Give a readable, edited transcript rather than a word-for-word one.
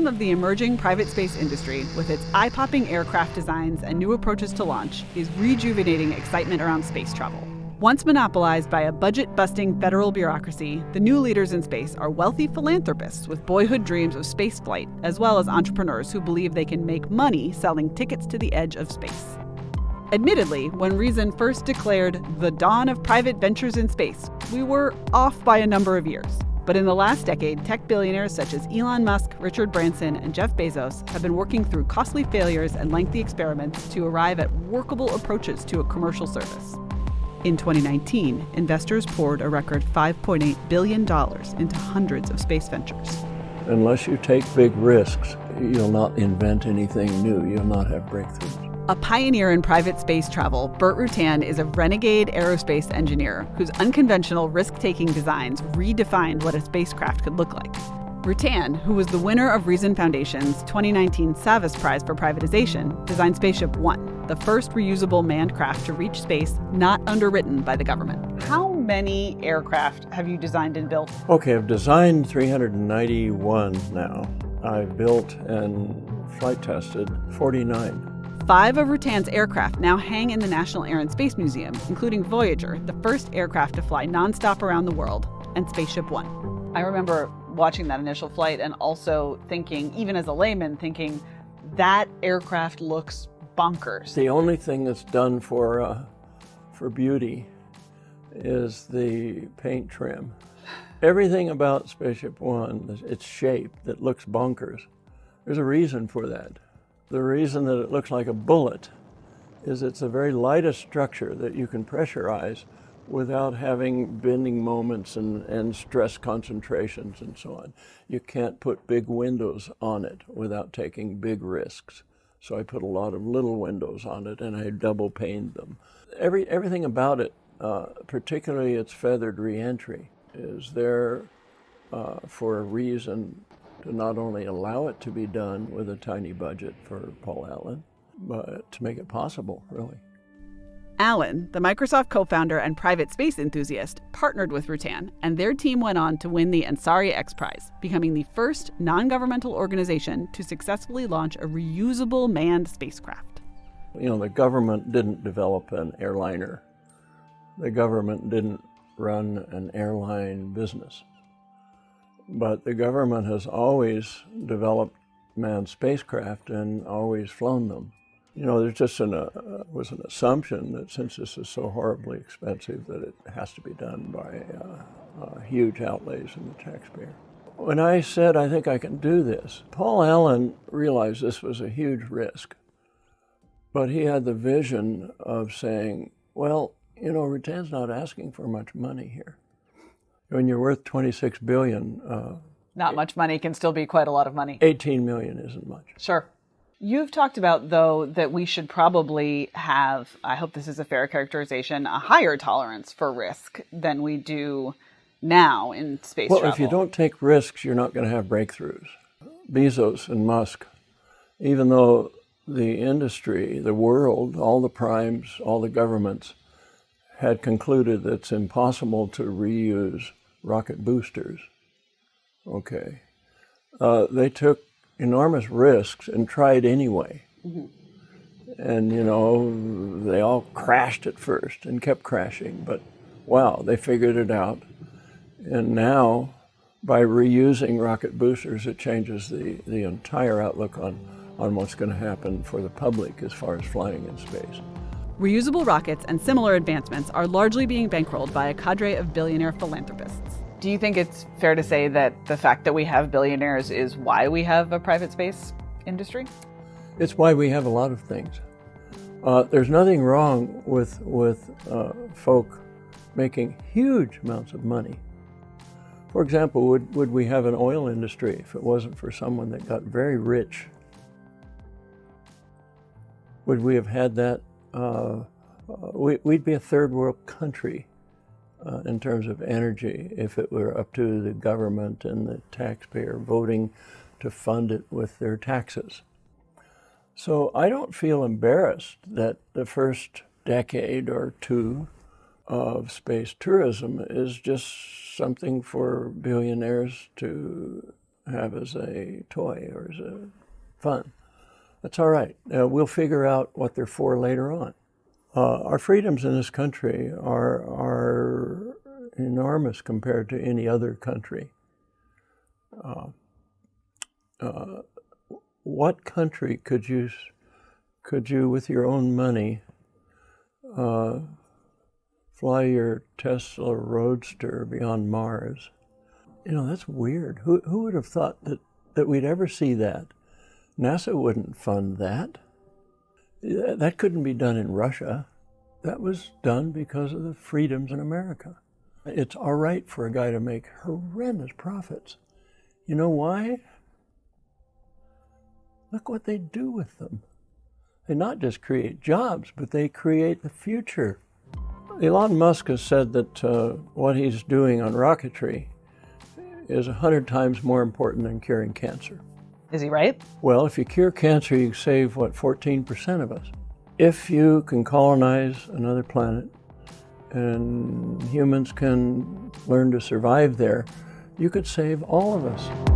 Of the emerging private space industry, with its eye-popping aircraft designs and new approaches to launch, is rejuvenating excitement around space travel. Once monopolized by a budget-busting federal bureaucracy, the new leaders in space are wealthy philanthropists with boyhood dreams of spaceflight, as well as entrepreneurs who believe they can make money selling tickets to the edge of space. Admittedly, when Reason first declared the dawn of private ventures in space, we were off by a number of years. But in the last decade, tech billionaires such as Elon Musk, Richard Branson, and Jeff Bezos have been working through costly failures and lengthy experiments to arrive at workable approaches to a commercial service. In 2019, investors poured a record $5.8 billion into hundreds of space ventures. Unless you take big risks, you'll not invent anything new. You'll not have breakthroughs. A pioneer in private space travel, Burt Rutan is a renegade aerospace engineer whose unconventional risk-taking designs redefined what a spacecraft could look like. Rutan, who was the winner of Reason Foundation's 2019 Savas Prize for Privatization, designed Spaceship One, the first reusable manned craft to reach space not underwritten by the government. How many aircraft have you designed and built? Okay, I've designed 391 now. I've built and flight tested 49. 5 of Rutan's aircraft now hang in the National Air and Space Museum, including Voyager, the first aircraft to fly nonstop around the world, and Spaceship One. I remember watching that initial flight and also thinking, even as a layman, thinking that aircraft looks bonkers. The only thing that's done for beauty is the paint trim. Everything about Spaceship One, its shape that looks bonkers, there's a reason for that. The reason that it looks like a bullet is it's the very lightest structure that you can pressurize without having bending moments and stress concentrations and so on. You can't put big windows on it without taking big risks. So I put a lot of little windows on it and I double paned them. Everything about it, particularly its feathered reentry, is there for a reason to not only allow it to be done with a tiny budget for Paul Allen, but to make it possible, really. Allen, the Microsoft co-founder and private space enthusiast, partnered with Rutan, and their team went on to win the Ansari X Prize, becoming the first non-governmental organization to successfully launch a reusable manned spacecraft. You know, the government didn't develop an airliner. The government didn't run an airline business. But the government has always developed manned spacecraft and always flown them. You know, there's just was an assumption that since this is so horribly expensive that it has to be done by huge outlays in the taxpayer. When I said, I think I can do this, Paul Allen realized this was a huge risk. But he had the vision of saying, well, you know, Rutan's not asking for much money here. When you're worth $26 billion... not much money can still be quite a lot of money. $18 million isn't much. Sure. You've talked about, though, that we should probably have, I hope this is a fair characterization, a higher tolerance for risk than we do now in space travel. Well, if you don't take risks, you're not going to have breakthroughs. Bezos and Musk, even though the industry, the world, all the primes, all the governments had concluded that it's impossible to reuse rocket boosters, okay, they took enormous risks and tried anyway. Mm-hmm. And, you know, they all crashed at first and kept crashing, but wow, they figured it out. And now, by reusing rocket boosters, it changes the entire outlook on what's going to happen for the public as far as flying in space. Reusable rockets and similar advancements are largely being bankrolled by a cadre of billionaire philanthropists. Do you think it's fair to say that the fact that we have billionaires is why we have a private space industry? It's why we have a lot of things. There's nothing wrong with folk making huge amounts of money. For example, would we have an oil industry if it wasn't for someone that got very rich? Would we have had that? We'd be a third world country in terms of energy if it were up to the government and the taxpayer voting to fund it with their taxes. So I don't feel embarrassed that the first decade or two of space tourism is just something for billionaires to have as a toy or as a fun. That's all right. We'll figure out what they're for later on. Our freedoms in this country are enormous compared to any other country. What country could you, with your own money, fly your Tesla Roadster beyond Mars? You know, that's weird. Who would have thought that we'd ever see that? NASA wouldn't fund that. That couldn't be done in Russia. That was done because of the freedoms in America. It's all right for a guy to make horrendous profits. You know why? Look what they do with them. They not just create jobs, but they create the future. Elon Musk has said that what he's doing on rocketry is 100 times more important than curing cancer. Is he right? Well, if you cure cancer, you save, 14% of us. If you can colonize another planet and humans can learn to survive there, you could save all of us.